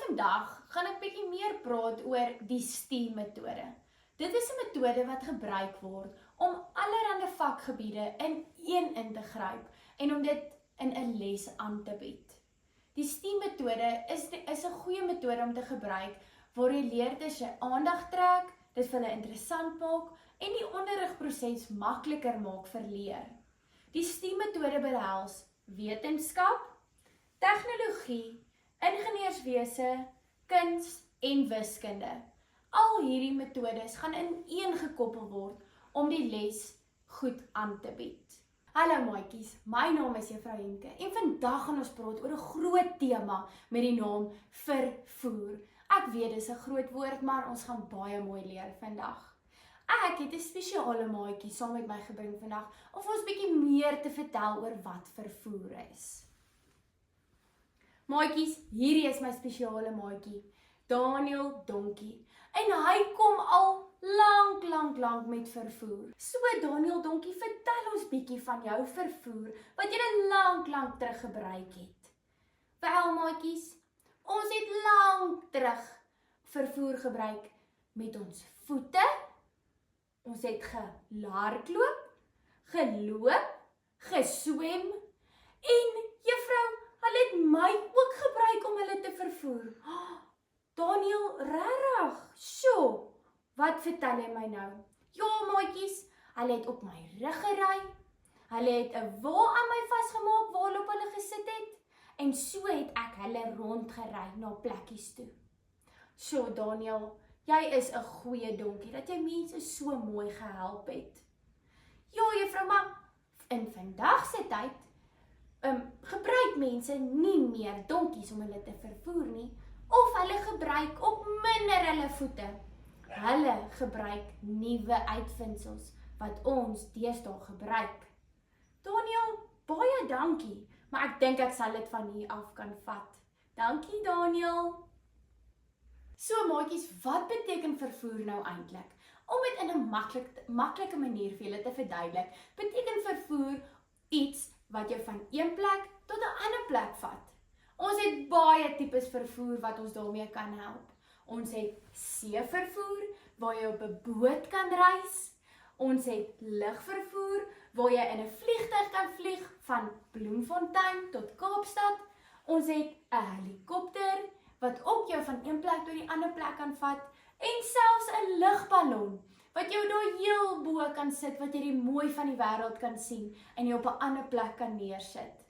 vandag gaan ek bietjie meer praat oor die STEAM-metode. Dit is 'n metode wat gebruik word om allerlei vakgebiede in een in te gryp en om dit in 'n les aan te bied. Die STEAM-metode is 'n goeie metode om te gebruik waar die leerders se aandag trek, dit vir hulle interessant maak en die onderrigproses makliker maak vir leer. Die STEAM-metode behels wetenskap, tegnologie, ingenieurswese, kuns en wiskunde. Al hierdie metodes gaan ineengekoppel word om die les goed aan te bied. Hallo maatjies, my naam is Juffrou Henke en vandag gaan ons praat oor 'n groot tema met die naam vervoer. Ek weet dis 'n groot woord, maar ons gaan baie mooi leer vandag. Ek het 'n spesiale maatjie saam met my gebring vandag om ons bietjie meer te vertel oor wat vervoer is. Maatjies, hierdie is my spesiale maatjie, Daniel Donkie. En hy kom al lank met vervoer. So Daniel Donkie, vertel ons bietjie van jou vervoer wat jy lank terug gebruik het. Wel maatjies, ons het lank terug vervoer gebruik met ons voete. Ons het gehardloop, geloop, geswem en juffrou, hulle het my ook gebruik om hulle te vervoer. Daniel, regtig? So, wat vertel jy my nou? Ja, maatjies, hulle het op my rug gery. Hulle het 'n wa aan my vasgemaak waarop hulle gesit het en so het ek hulle rondgery na plekkies toe. So, Daniel, jy is 'n goeie donkie dat jy mense so mooi gehelp het. Ja, juffrou, maar in vandag se tyd gebruik mense nie meer donkies om hulle te vervoer nie. Of hulle gebruik ook minder hulle voete. Hulle gebruik nuwe uitvindsels wat ons deesdae gebruik. Daniel, baie dankie, maar ek dink ek sal dit van hier af kan vat. Dankie Daniel. So maatjies, wat beteken vervoer nou eintlik? Om dit in 'n maklike manier vir julle te verduidelik, beteken vervoer iets wat jou van een plek tot 'n ander plek vat. Ons het baie tipes vervoer wat ons daarmee kan help. Ons het seevervoer, waar jy op 'n boot kan reis. Ons het lugvervoer, waar jy in 'n vliegtuig kan vlieg van Bloemfontein tot Kaapstad. Ons het 'n helikopter, wat ook jou van een plek tot die ander plek kan vat. En selfs 'n lugballon, wat jou daar heel bo kan sit, wat jy die mooi van die wêreld kan sien, en jy op 'n ander plek kan neersit.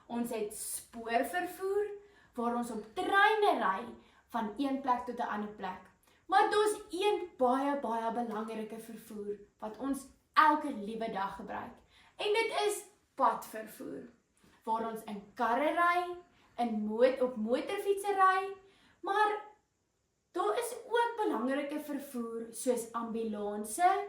Ons het spoorvervoer, waar ons op treine ry van een plek tot 'n ander plek. Maar daar's een baie belangrike vervoer, wat ons elke liewe dag gebruik. En dit is padvervoer, waar ons in karre ry, op motorfietsse ry, maar daar is ook belangrike vervoer, soos ambulanse,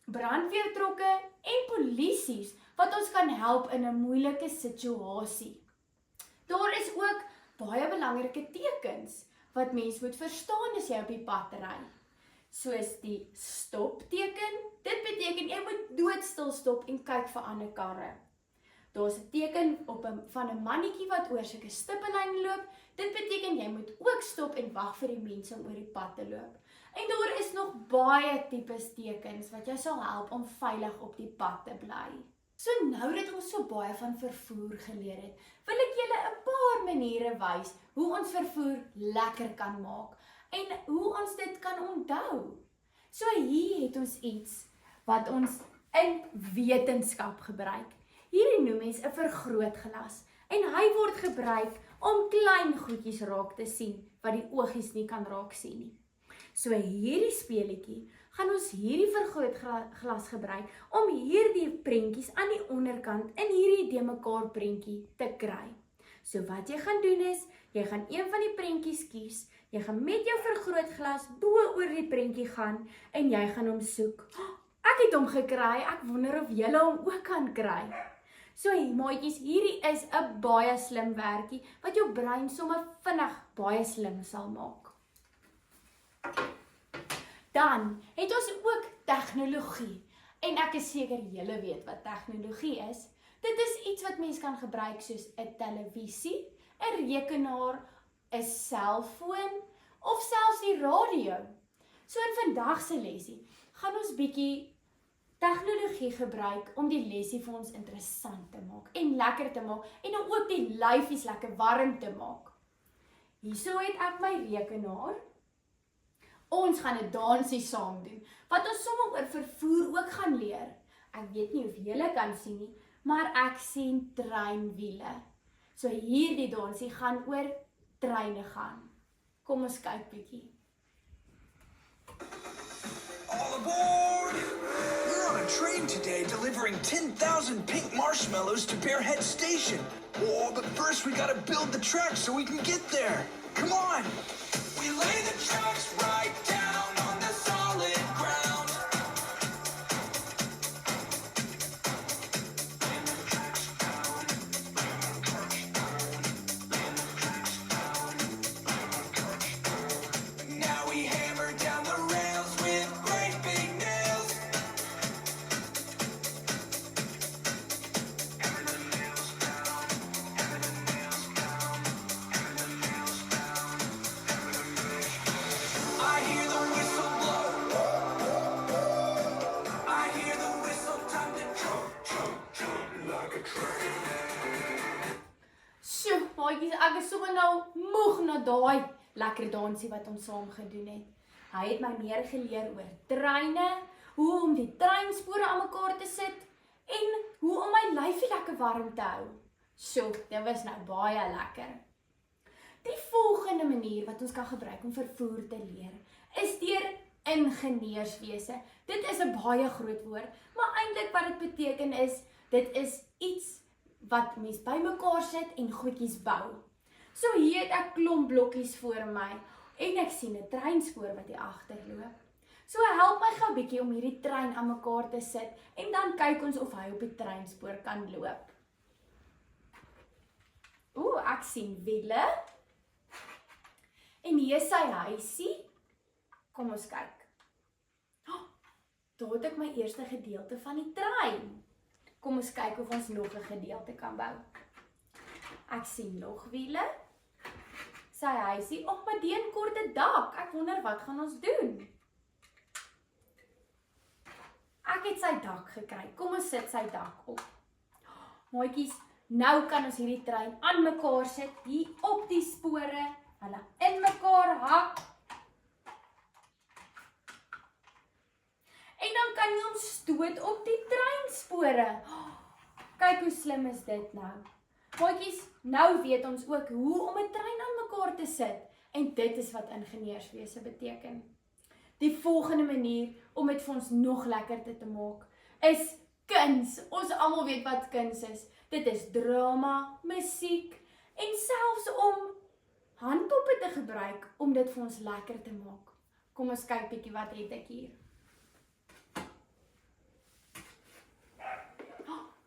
brandweertrokke en polisies, wat ons kan help in 'n moeilike situasie. Daar is ook baie belangrike tekens wat mens moet verstaan as jy op die pad ry. Soos die stopteken, dit beteken jy moet doodstil stop en kyk vir ander karre. Daar's 'n teken van 'n mannetjie wat oor sulke stippellyn loop, dit beteken jy moet ook stop en wag vir die mense om oor die pad te loop. En daar is nog baie tipes tekens wat jou sal help om veilig op die pad te bly. So nou dat ons so baie van vervoer geleer het, wil ek julle 'n paar maniere wys hoe ons vervoer lekker kan maak en hoe ons dit kan onthou. So hier het ons iets wat ons in wetenskap gebruik. Hierdie noem mens 'n vergrootglas en hy word gebruik om klein goedjies raak te sien wat die oogies nie kan raak sien nie. So hierdie speletjie gaan ons hierdie vergrootglas gebruik om hierdie prentjies aan die onderkant in hierdie de mekaar prentjie te kry. So wat jy gaan doen is, jy gaan een van die prentjies kies, jy gaan met jou vergrootglas bo oor die prentjie gaan en jy gaan hom soek. Ek het hom gekry, ek wonder of julle hom ook kan kry. So maatjies, hierdie is 'n baie slim werkie wat jou brein sommer vinnig baie slim sal maak. Dan het ons ook tegnologie. En ek is seker julle weet wat tegnologie is. Dit is iets wat mens kan gebruik soos 'n televisie, 'n rekenaar 'n selfoon of selfs die radio. So in vandag se lesie gaan ons bietjie tegnologie gebruik om die lesie vir ons interessant te maak en lekker te maak en om ook die lyfies lekker warm te maak. Hierso het ek my rekenaar. Ons gaan 'n dansie saam doen, wat ons sommer oor vervoer ook gaan leer. Ek weet nie of julle kan sien nie, maar ek sien treinwiele. So hierdie dansie gaan oor treine gaan. Kom ons kyk bietjie. All aboard! We're on a train today delivering 10,000 pink marshmallows to Bearhead Station. Oh, but first we gotta build the tracks so we can get there. Come on! We lay the tracks right down on the solid ground. Now we hammer down the rails with great big nails. Hammer the nails down, hammer the nails down, hammer the nails down, hammer the nails down. I hear the whistle blow. I hear the whistle, time to jump like a train. Sjoe, maatjies, ek is sommer nou moeg na daai lekker dansie wat ons saam gedoen het. Hy het my meer geleer oor treine, hoe om die treinspore aan mekaar te sit en hoe om my lyfie lekker warm te hou. Sjoe, dit was nou baie lekker. Die volgende manier wat ons kan gebruik om vervoer te leer, is deur ingenieurswese. Dit is 'n baie groot woord, maar eintlik wat dit beteken is, dit is iets wat mens bymekaar sit en goedjies bou. So hier het ek klomp blokkies voor my en ek sien 'n treinspoor wat hier agterloop. So help my gou bietjie om hierdie trein aan mekaar te sit en dan kyk ons of hy op die treinspoor kan loop. Ek sien wiele. En hier is sy huisie. Kom ons kyk. Daar het ek my eerste gedeelte van die trein. Kom ons kyk of ons nog 'n gedeelte kan bou. Ek sien nog wiele. Sy huisie, maar die 'n korte dak. Ek wonder wat gaan ons doen. Ek het sy dak gekry. Kom ons sit sy dak op. Maatjies, nou kan ons hierdie trein aan mekaar sit, hier op die spore, hulle in mekaar hak. En dan kan jy hom stoot op die treinspore. Kyk hoe slim is dit nou. Maatjies, nou weet ons ook hoe om 'n trein aan mekaar te sit. En dit is wat ingenieurswese beteken. Die volgende manier om dit vir ons nog lekkerder te maak, is kuns. Ons almal weet wat kuns is. Dit is drama, musiek en selfs om handpoppe te gebruik om dit vir ons lekker te maak. Kom ons kyk bietjie wat het ek hier.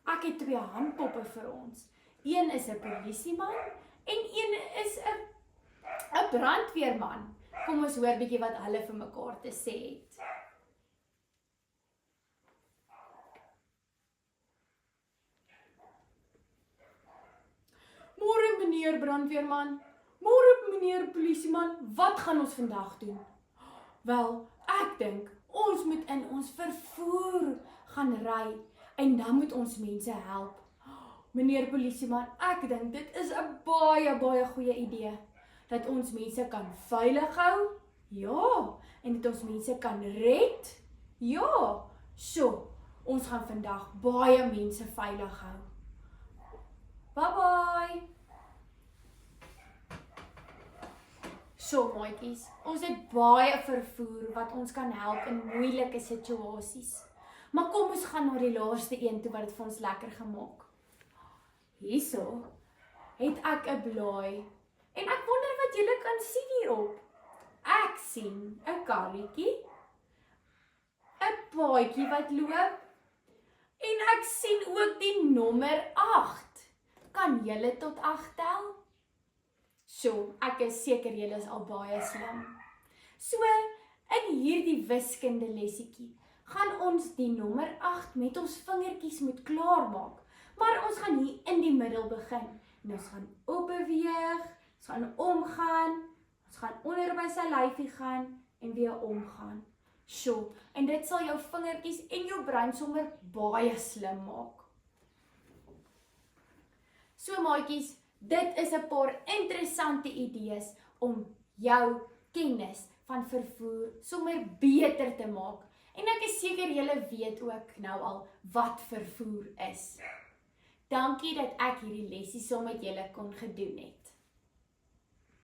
Ek het 2 handpoppe vir ons. Een is 'n polisieman en een is 'n brandweerman. Kom ons hoor bietjie wat hulle vir mekaar te sê het. Môre meneer brandweerman, môre meneer polisieman, wat gaan ons vandag doen? Wel, ek dink ons moet in ons vervoer gaan ry en dan moet ons mense help. Meneer polisieman, ek dink dit is 'n baie goeie idee. Dat ons mense kan veilig hou? Ja. En dat ons mense kan red? Ja. So, ons gaan vandag baie mense veilig hou. Bye. So, maatjies, ons het baie vervoer wat ons kan help in moeilike situasies. Maar kom ons gaan na die laaste een toe wat dit vir ons lekker gemaak. Hierso het ek 'n blaai. En ek wonder wat julle kan sien hierop. Ek sien 'n karretjie, 'n paadjie wat loop, en ek sien ook die nommer 8. Kan julle tot 8 tel? So, ek is seker julle is al baie slim. So, in hierdie wiskunde lessietjie gaan ons die nommer 8 met ons vingertjies moet klaarmaak. Maar ons gaan hier in die middel begin. En ons gaan opbeweeg, Ons gaan omgaan, ons gaan onder by sy lyfie gaan en weer omgaan. Sjoe, en dit sal jou vingertjies en jou brein sommer baie slim maak. So maatjies, dit is 'n paar interessante idees om jou kennis van vervoer sommer beter te maak. En ek is seker julle weet ook nou al wat vervoer is. Dankie dat ek hierdie lesie saam met julle kon gedoen het.